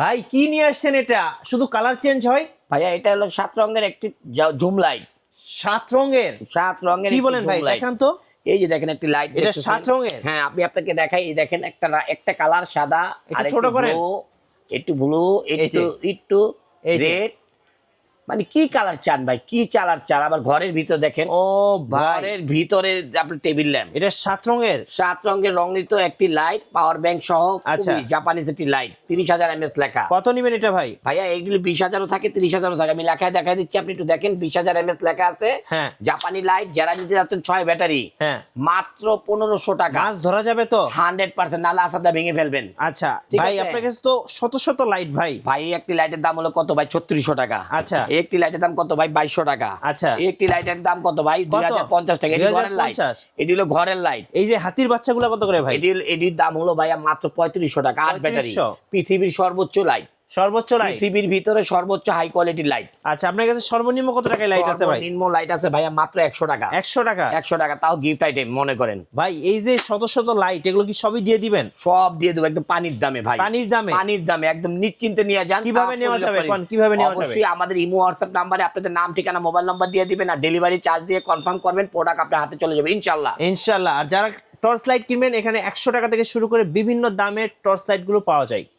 ভাই কি নিয়ে আসছেন এটা? শুধু কালার চেঞ্জ হয়? ভাইয়া এটা হলো 7 রঙের একটি জুম লাইট। 7 রঙের? 7 রঙের কি একটি বলেন জুম ভাই? লাইট। দেখান তো। এই যে দেখেন একটি লাইট এটা দেখতেছেন। 7 রঙের? হ্যাঁ, আমি আপনাকে দেখাই। এই দেখেন একটা কালার সাদা, একটু আর ছোট করেন। একটু ব্লু, এই যে, একটু এই যে। রেড। মানে কি কালার চান ভাই? কি কালার চান? আবার ঘরের ভিতর দেখেন। ও ভাই, ঘরের ভিতরে আপনার টেবিল ল্যাম্প। এটা 7 রঙের? 7 রঙের রঙিত একটি লাইট, পাওয়ার ব্যাংক সহ, আচ্ছা। খুবই জাপানিজ একটি লাইট। 30,000 mAh লেখা। কত নিবেন এটা ভাই? ভাইয়া এইগুলো 20,000ও থাকে, 30,000ও থাকে। আমি লেখায় দেখাই দিচ্ছি, আপনি একটু দেখেন। 20,000 mAh লেখা আছে। হ্যাঁ। জাপানি লাইট। যারা নিতে যাচ্ছেন 6 ব্যাটারি, হ্যাঁ। মাত্র 1500 টাকা। মাছ ধরা যাবে তো? 100%, নালা আসাদা ভেঙে ফেলবেন। আচ্ছা ঠিক ভাই, আছে। আপনার কাছে তো শত শত লাইট ভাই। ভাই একটি লাইটের দাম হলো কত ভাই? 3600 টাকা। আচ্ছা। এই একটি লাইটের দাম কত ভাই? 2200 টাকা। আচ্ছা। এই একটি লাইটের দাম কত ভাই? কত? 2050 টাকা। এটি ঘরের লাইট। 2050? এটি হলো ঘরের লাইট। এই যে হাতির বাচ্চাগুলো কত করে ভাই? এটির দাম হলো ভাইয়া মাত্র 3500 টাকা। 8 ব্যাটারি। 3500? পৃথিবীর সর্বোচ্চ লাইট। সর্বোচ্চ লাইট? পৃথিবীর ভিতরে সর্বোচ্চ হাই কোয়ালিটির লাইট। আচ্ছা, আপনার কাছে সর্বনিম্ন কত টাকায় লাইট আছে ভাই? সর্বনিম্ন লাইট আছে ভাইয়া মাত্র 100 টাকা। 100 টাকা? 100 টাকা, তাও গিফট আইটেম মনে করেন। ভাই এই যে শত শত লাইট, এগুলো কি সবই দিয়ে দিবেন? সব দিয়ে দেবো একদম পানির দামে ভাই। পানির দামে? পানির দামে একদম নিশ্চিন্তে নিয়ে যান। কিভাবে নেওয়া যাবে? কোন কিভাবে নেওয়া যাবে? অবশ্যই আমাদের ইমো হোয়াটসঅ্যাপ নাম্বারে আপনাদের নাম, ঠিকানা, মোবাইল নাম্বার দিয়ে দিবেন, আর ডেলিভারি চার্জ দিয়ে কনফার্ম করবেন, প্রোডাক্ট আপনার হাতে চলে যাবে ইনশাআল্লাহ। ইনশাআল্লাহ। আর যারা টর্চ লাইট কিনবেন, এখানে 100 টাকা থেকে শুরু করে বিভিন্ন দামের টর্চ লাইট গুলো পাওয়া যায়।